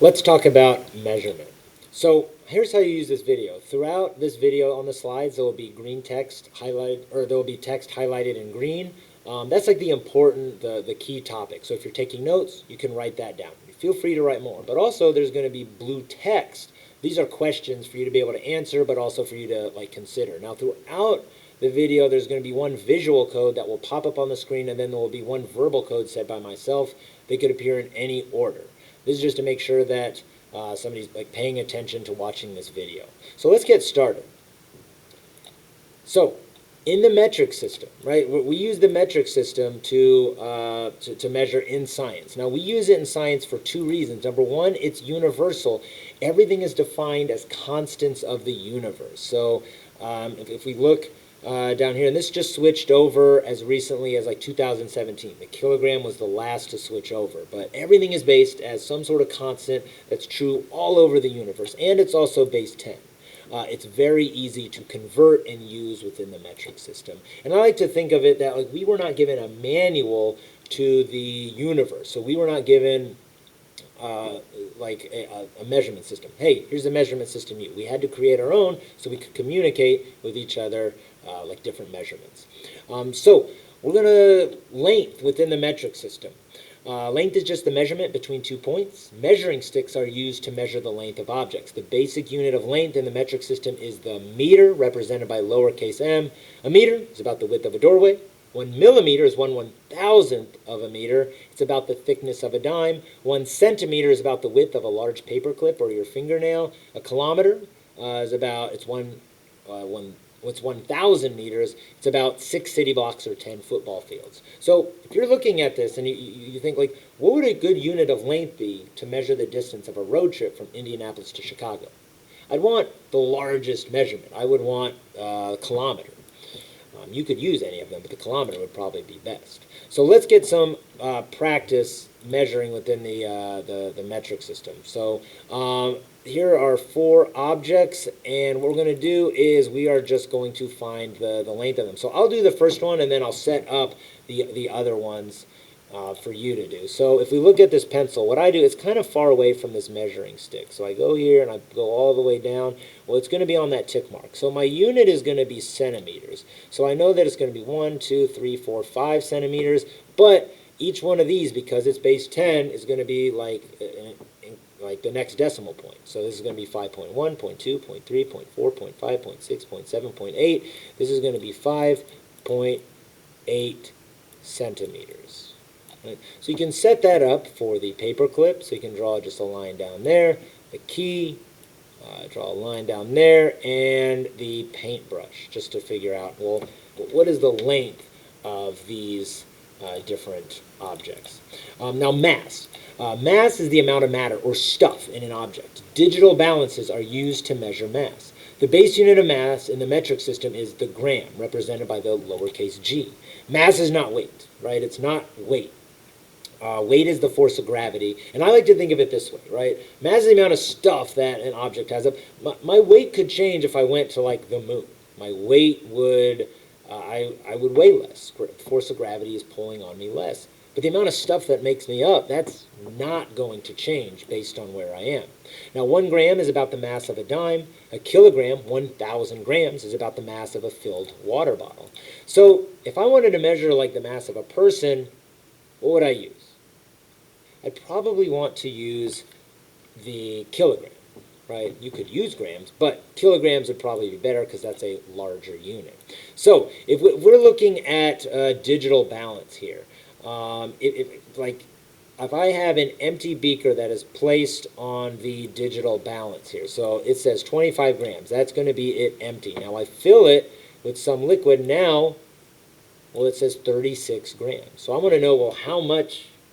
Let's talk about measurement. So here's how you use this video. Throughout this video on the slides, there will be green text highlighted, or there will be text highlighted in green. That's like the important, the key topic. So if you're taking notes, you can write that down. Feel free to write more. But also there's going to be blue text. These are questions for you to be able to answer, but also for you to consider. Now throughout the video, there's going to be one visual code that will pop up on the screen, and then there will be one verbal code set by myself. They could appear in any order. This is just to make sure that somebody's paying attention to watching this video. So let's get started. So in the metric system, right, we use the metric system to measure in science. Now we use it in science for two reasons. Number one, it's universal. Everything is defined as constants of the universe. So if we look down here, and this just switched over as recently as 2017. The kilogram was the last to switch over, but everything is based as some sort of constant that's true all over the universe, and it's also base 10. It's very easy to convert and use within the metric system. And I like to think of it that we were not given a manual to the universe, so we were not given a measurement system. Hey, here's a measurement system U. We had to create our own so we could communicate with each other like different measurements. So we're going to length within the metric system. Length is just the measurement between 2 points. Measuring sticks are used to measure the length of objects. The basic unit of length in the metric system is the meter, represented by lowercase m. A meter is about the width of a doorway. 1 millimeter is 1/1000th of a meter. It's about the thickness of a dime. 1 centimeter is about the width of a large paper clip or your fingernail. A kilometer is about, it's 1,000 meters. It's about 6 city blocks or 10 football fields. So if you're looking at this and you think what would a good unit of length be to measure the distance of a road trip from Indianapolis to Chicago? I'd want the largest measurement. I would want a kilometer. You could use any of them, but the kilometer would probably be best. So let's get some practice measuring within the metric system. So here are 4 objects, and what we're going to do is we are just going to find the length of them. So I'll do the first one, and then I'll set up the other ones for you to do. So if we look at this pencil, what I do, it's kind of far away from this measuring stick. So I go here and I go all the way down. Well, it's going to be on that tick mark. So my unit is going to be centimeters. So I know that it's going to be 1, 2, 3, 4, 5 centimeters. But each one of these, because it's base 10, is going to be like the next decimal point. So this is going to be 5.1, 0.2, 0.3, 0.4, 0.5, 0.6, 0.7, 0.8. This is going to be 5.8 centimeters. Right? So you can set that up for the paper clip. So you can draw just a line down there. The key, draw a line down there, and the paintbrush, just to figure out, well, what is the length of these different objects. Now mass. Mass is the amount of matter or stuff in an object. Digital balances are used to measure mass. The base unit of mass in the metric system is the gram, represented by the lowercase g. Mass is not weight, right? It's not weight. Weight is the force of gravity, and I like to think of it this way, right? Mass is the amount of stuff that an object has. My weight could change if I went to the moon. My weight would, I would weigh less. The force of gravity is pulling on me less. But the amount of stuff that makes me up, that's not going to change based on where I am. Now, 1 gram is about the mass of a dime. A kilogram, 1,000 grams, is about the mass of a filled water bottle. So if I wanted to measure the mass of a person, what would I use? I'd probably want to use the kilogram, right? You could use grams, but kilograms would probably be better because that's a larger unit. So if we're looking at digital balance here, if I have an empty beaker that is placed on the digital balance here, so it says 25 grams, that's going to be it empty. Now I fill it with some liquid. Now, well, it says 36 grams. So I want to know, well,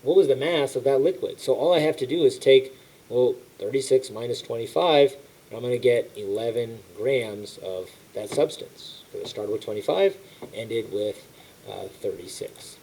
what was the mass of that liquid? So all I have to do is take, 36 minus 25, and I'm going to get 11 grams of that substance. So it started with 25, ended with 36.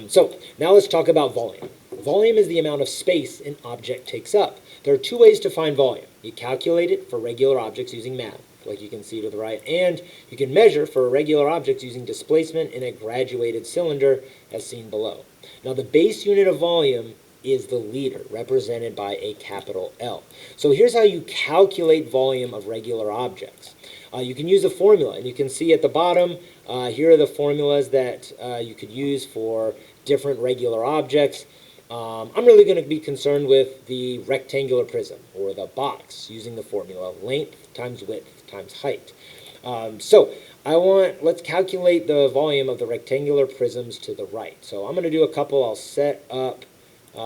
So now let's talk about volume. Volume is the amount of space an object takes up. There are 2 ways to find volume. You calculate it for regular objects using math, like you can see to the right, and you can measure for irregular objects using displacement in a graduated cylinder, as seen below. Now the base unit of volume is the liter, represented by a capital L. So here's how you calculate volume of regular objects. You can use a formula, and you can see at the bottom, here are the formulas that you could use for different regular objects. I'm really going to be concerned with the rectangular prism, or the box, using the formula length times width times height. Let's calculate the volume of the rectangular prisms to the right. So I'm going to do a couple. I'll set up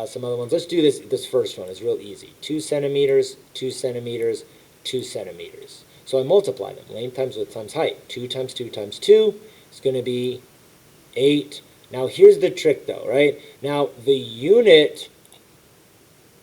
some other ones. Let's do this first one. It's real easy. 2 centimeters, 2 centimeters, 2 centimeters. So I multiply them. Length times width times height. 2 times 2 times 2 is going to be 8. Now here's the trick though, right? Now the unit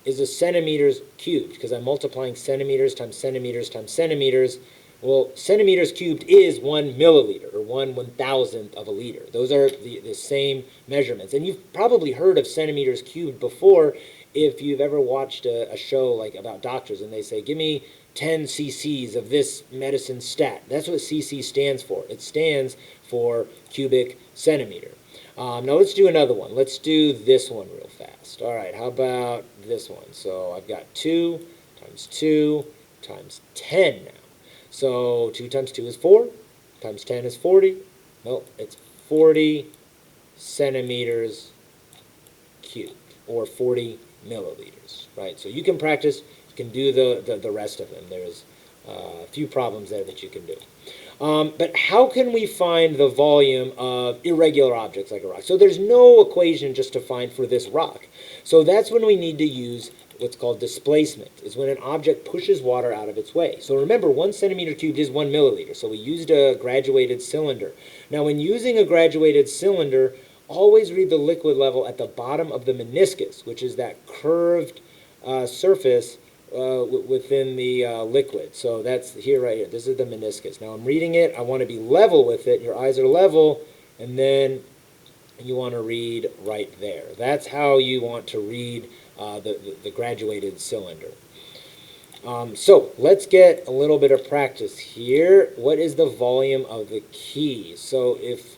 is a centimeters cubed, because I'm multiplying centimeters times centimeters times centimeters. Well, centimeters cubed is 1 milliliter, or 1/1000th of a liter. Those are the same measurements. And you've probably heard of centimeters cubed before if you've ever watched a show like about doctors, and they say, give me 10 cc's of this medicine stat. That's what cc stands for. It stands for cubic centimeter. Now let's do another one. Let's do this one real fast. All right, how about this one? So I've got 2 times 2 times 10 now. So 2 times 2 is 4, times 10 is 40. No, it's 40 centimeters cubed, or 40 milliliters, right? So you can practice, you can do the rest of them. There's a few problems there that you can do. But how can we find the volume of irregular objects like a rock? So there's no equation just to find for this rock. So that's when we need to use what's called displacement, is when an object pushes water out of its way. So remember, 1 centimeter cubed is 1 milliliter. So we used a graduated cylinder. Now when using a graduated cylinder, always read the liquid level at the bottom of the meniscus, which is that curved surface within the liquid. So that's here, right here. This is the meniscus. Now I'm reading it. I want to be level with it. Your eyes are level, and then you want to read right there. That's how you want to read the graduated cylinder. So let's get a little bit of practice here. What is the volume of the key? So if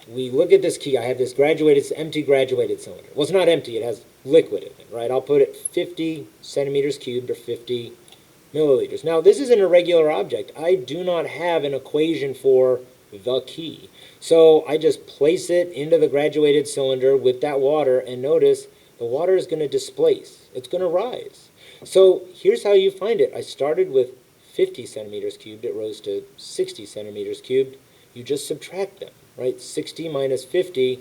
we look at this key, I have this empty graduated cylinder. Well, it's not empty. It has liquid in it, right? I'll put it 50 centimeters cubed, or 50 milliliters. Now, this is an irregular object. I do not have an equation for the key. So I just place it into the graduated cylinder with that water, and notice the water is going to displace. It's going to rise. So here's how you find it. I started with 50 centimeters cubed. It rose to 60 centimeters cubed. You just subtract them, right? 60 minus 50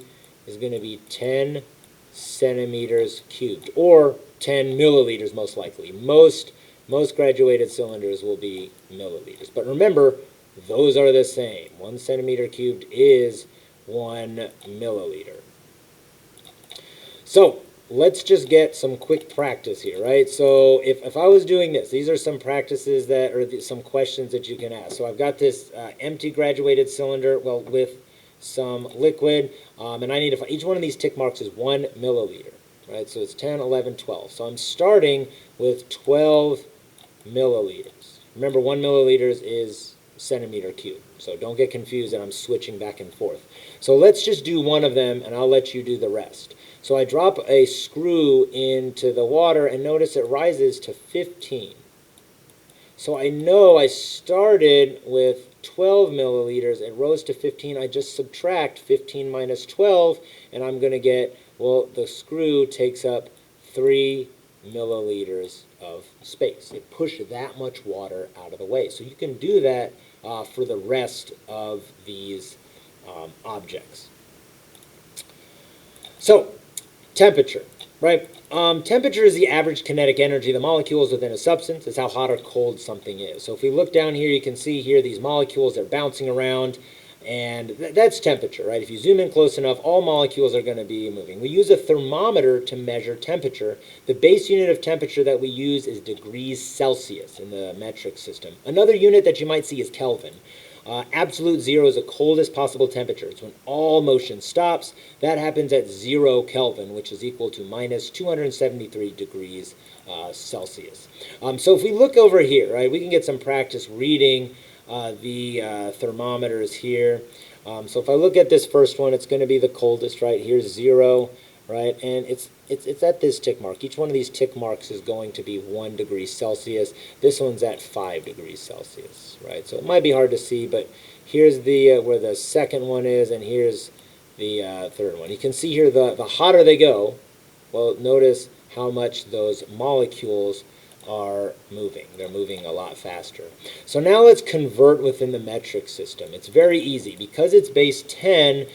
is going to be 10 centimeters cubed, or 10 milliliters most likely. Most graduated cylinders will be milliliters. But remember, those are the same. 1 centimeter cubed is 1 milliliter. So let's just get some quick practice here, right? So if I was doing this, these are some practices that, or some questions that you can ask. So I've got this empty graduated cylinder, well, with some liquid, and I need to find, each one of these tick marks is 1 milliliter, right? So it's 10, 11, 12. So I'm starting with 12 milliliters. Remember, 1 milliliters is centimeter cubed, so don't get confused that I'm switching back and forth. So let's just do one of them, and I'll let you do the rest. So I drop a screw into the water, and notice it rises to 15. So I know I started with 12 milliliters, it rose to 15. I just subtract 15 minus 12, and I'm going to get, well, the screw takes up 3 milliliters of space. It pushed that much water out of the way. So you can do that for the rest of these objects. So, temperature, right? Temperature is the average kinetic energy of the molecules within a substance. It's how hot or cold something is. So if we look down here, you can see here these molecules, they're bouncing around, and that's temperature, right? If you zoom in close enough, all molecules are going to be moving. We use a thermometer to measure temperature. The base unit of temperature that we use is degrees Celsius in the metric system. Another unit that you might see is Kelvin. Absolute zero is the coldest possible temperature. It's when all motion stops. That happens at 0 Kelvin, which is equal to minus 273 degrees Celsius. So if we look over here, right, we can get some practice reading the thermometers here. So if I look at this first one, it's going to be the coldest, right? Here's 0, right? And it's it's at this tick mark. Each one of these tick marks is going to be 1 degree Celsius. This one's at 5 degrees Celsius, right? So it might be hard to see, but here's the where the second one is, and here's the third one. You can see here the hotter they go, well, notice how much those molecules are moving. They're moving a lot faster. So now let's convert within the metric system. It's very easy. Because it's base 10,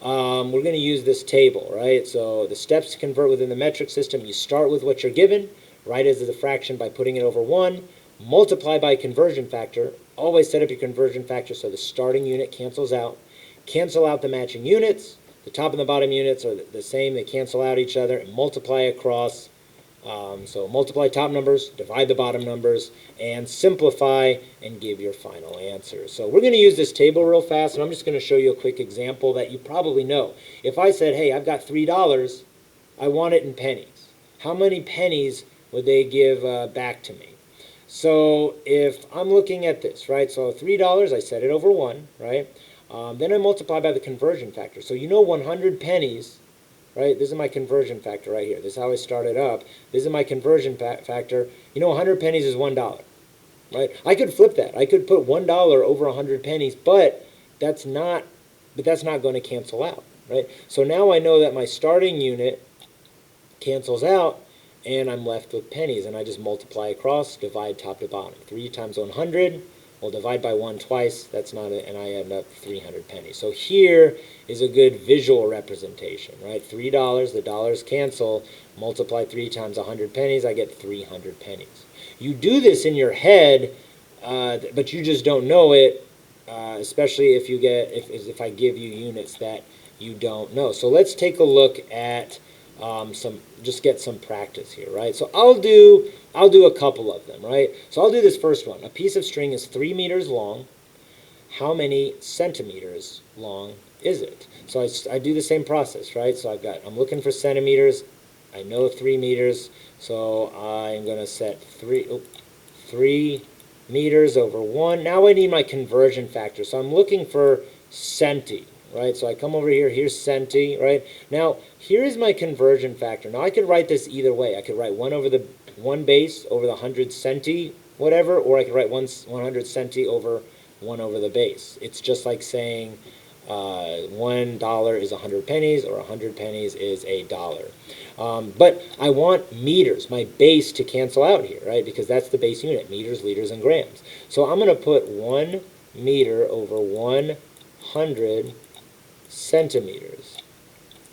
we're going to use this table, right? So the steps to convert within the metric system, you start with what you're given, write it as a fraction by putting it over 1, multiply by conversion factor. Always set up your conversion factor so the starting unit cancels out. Cancel out the matching units. The top and the bottom units are the same. They cancel out each other and multiply across. So multiply top numbers, divide the bottom numbers, and simplify and give your final answer. So we're going to use this table real fast, and I'm just going to show you a quick example that you probably know. If I said, hey, I've got $3, I want it in pennies. How many pennies would they give back to me? So if I'm looking at this, right, so $3, I set it over 1, right? Then I multiply by the conversion factor. So you know 100 pennies, right? This is my conversion factor right here. This is how I started up. This is my conversion factor. You know 100 pennies is $1, right? I could flip that. I could put $1 over 100 pennies, but that's not going to cancel out, right? So now I know that my starting unit cancels out, and I'm left with pennies, and I just multiply across, divide top to bottom. 3 times 100. We'll divide by 1 twice, that's not it, and I end up 300 pennies. So here is a good visual representation, right? $3, the dollars cancel, multiply 3 times 100 pennies, I get 300 pennies. You do this in your head, but you just don't know it, especially if I give you units that you don't know. So let's take a look at just get some practice here, right? So I'll do a couple of them, right? So I'll do this first one. A piece of string is 3 meters long. How many centimeters long is it? So I do the same process, right? So I'm looking for centimeters. I know 3 meters, so I'm going to set 3 meters over 1. Now I need my conversion factor. So I'm looking for centi, right? So I come over here, here's centi, right? Now, here is my conversion factor. Now, I could write this either way. I could write 1 base over the 100 centi, whatever, or I could write 100 centi over 1 over the base. It's just like saying $1 is 100 pennies, or 100 pennies is $1. But I want meters, my base, to cancel out here, right? Because that's the base unit, meters, liters, and grams. So I'm going to put 1 meter over 100 centimeters.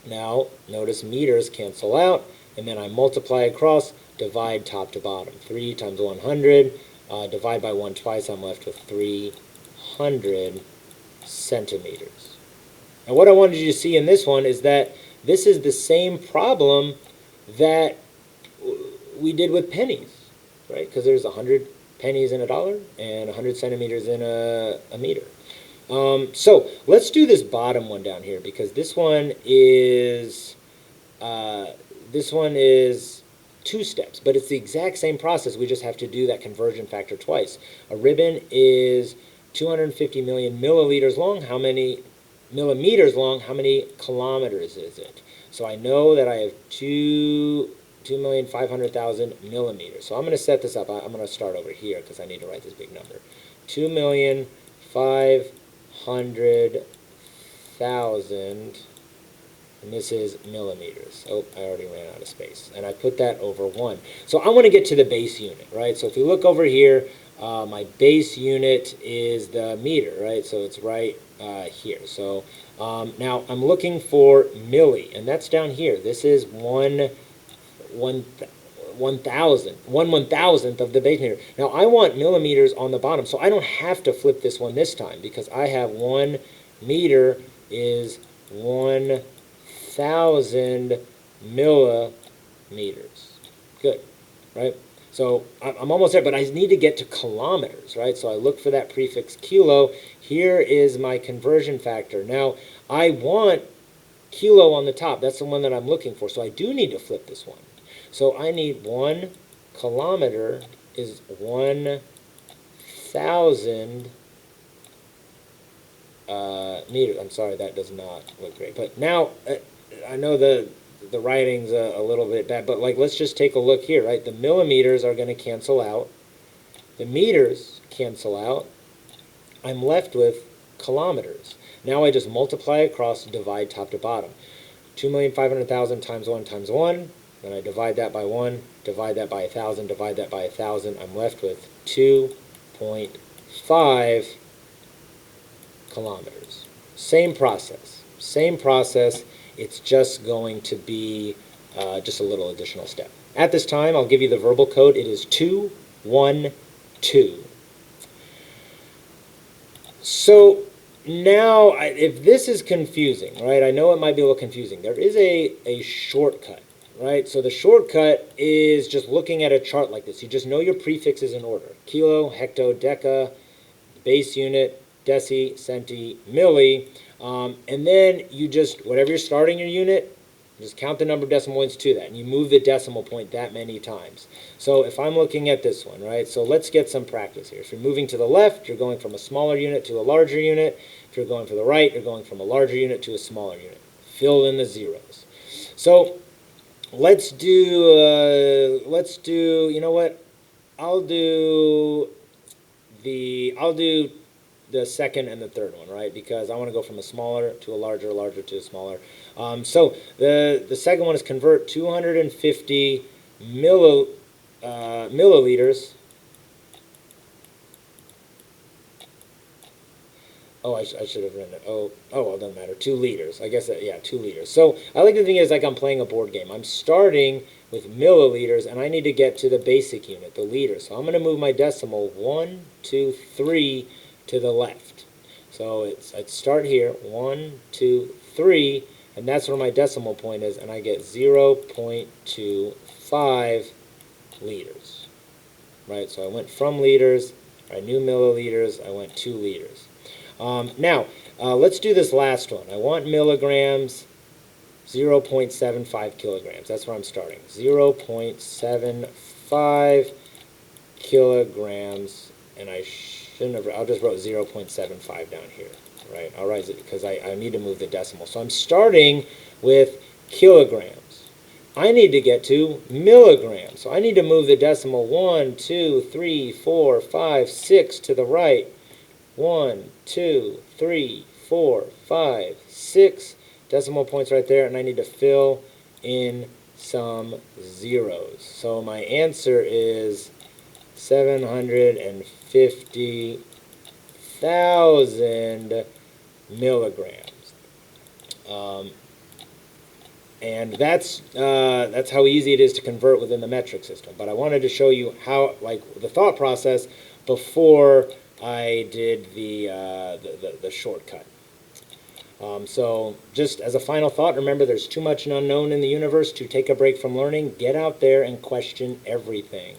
Now, notice meters cancel out, and then I multiply across, divide top to bottom. 3 times 100, divide by 1 twice, I'm left with 300 centimeters. Now, what I wanted you to see in this one is that this is the same problem that we did with pennies, right? Because there's 100 pennies in $1 and 100 centimeters in a meter. So let's do this bottom one down here, because this one is 2 steps, but it's the exact same process. We just have to do that conversion factor twice. A ribbon is 250 million milliliters long. How many millimeters long? How many kilometers is it? So I know that I have 2,500,000 millimeters. So I'm going to set this up. I'm going to start over here because I need to write this big number. 2,500,000, and this is millimeters. Oh, I already ran out of space. And I put that over 1. So I want to get to the base unit, right? So if you look over here, my base unit is the meter, right? So it's right here. So now I'm looking for milli, and that's down here. This is 1/1000th of the base meter. Now I want millimeters on the bottom, so I don't have to flip this one this time, because I have 1 meter is 1,000 millimeters. Good, right? So I'm almost there, but I need to get to kilometers, right? So I look for that prefix kilo. Here is my conversion factor. Now, I want kilo on the top. That's the one that I'm looking for. So I do need to flip this one. So I need 1 kilometer is 1,000 meters. I'm sorry, that does not look great. But now I know the the writing's a little bit bad, but like let's just take a look here, right? The millimeters are going to cancel out. The meters cancel out. I'm left with kilometers. Now I just multiply across, divide top to bottom. 2,500,000 times 1 times 1. Then I divide that by 1, divide that by 1,000, divide that by 1,000. I'm left with 2.5 kilometers. Same process. Same process. It's just going to be just a little additional step. At this time, I'll give you the verbal code. It is 212. So now, if this is confusing, right, I know it might be a little confusing. There is a shortcut, right? So the shortcut is just looking at a chart like this. You just know your prefixes in order. Kilo, hecto, deca, base unit, deci, centi, milli. And then you just, whatever you're starting your unit, just count the number of decimal points to that, and you move the decimal point that many times. So if I'm looking at this one, right, so let's get some practice here. If you're moving to the left, you're going from a smaller unit to a larger unit. If you're going to the right, you're going from a larger unit to a smaller unit. Fill in the zeros. So let's do, you know what, I'll do the second and the third one, right? Because I want to go from a smaller to a larger, larger to a smaller. So the second one is convert 250 milliliters. Oh, I should have written it. Oh, well, it doesn't matter. 2 liters. I guess, yeah, 2 liters. So I like to think it's like I'm playing a board game. I'm starting with milliliters, and I need to get to the basic unit, the liter. So I'm going to move my decimal 1, 2, 3 to the left. So I'd start here, 1, 2, 3, and that's where my decimal point is, and I get 0.25 liters. Right, so I went from liters, I knew milliliters, I went 2 liters. Now, let's do this last one. I want milligrams, 0.75 kilograms. That's where I'm starting. 0.75 kilograms, and I shouldn't have, I'll just wrote 0.75 down here, right? I'll write it because I need to move the decimal. So I'm starting with kilograms. I need to get to milligrams. So I need to move the decimal 1, 2, 3, 4, 5, 6 to the right. 1, 2, 3, 4, 5, 6 decimal points right there, and I need to fill in some zeros. So my answer is 750,000 milligrams. And that's how easy it is to convert within the metric system. But I wanted to show you how, like, the thought process before I did the shortcut. So just as a final thought, remember there's too much unknown in the universe to take a break from learning. Get out there and question everything.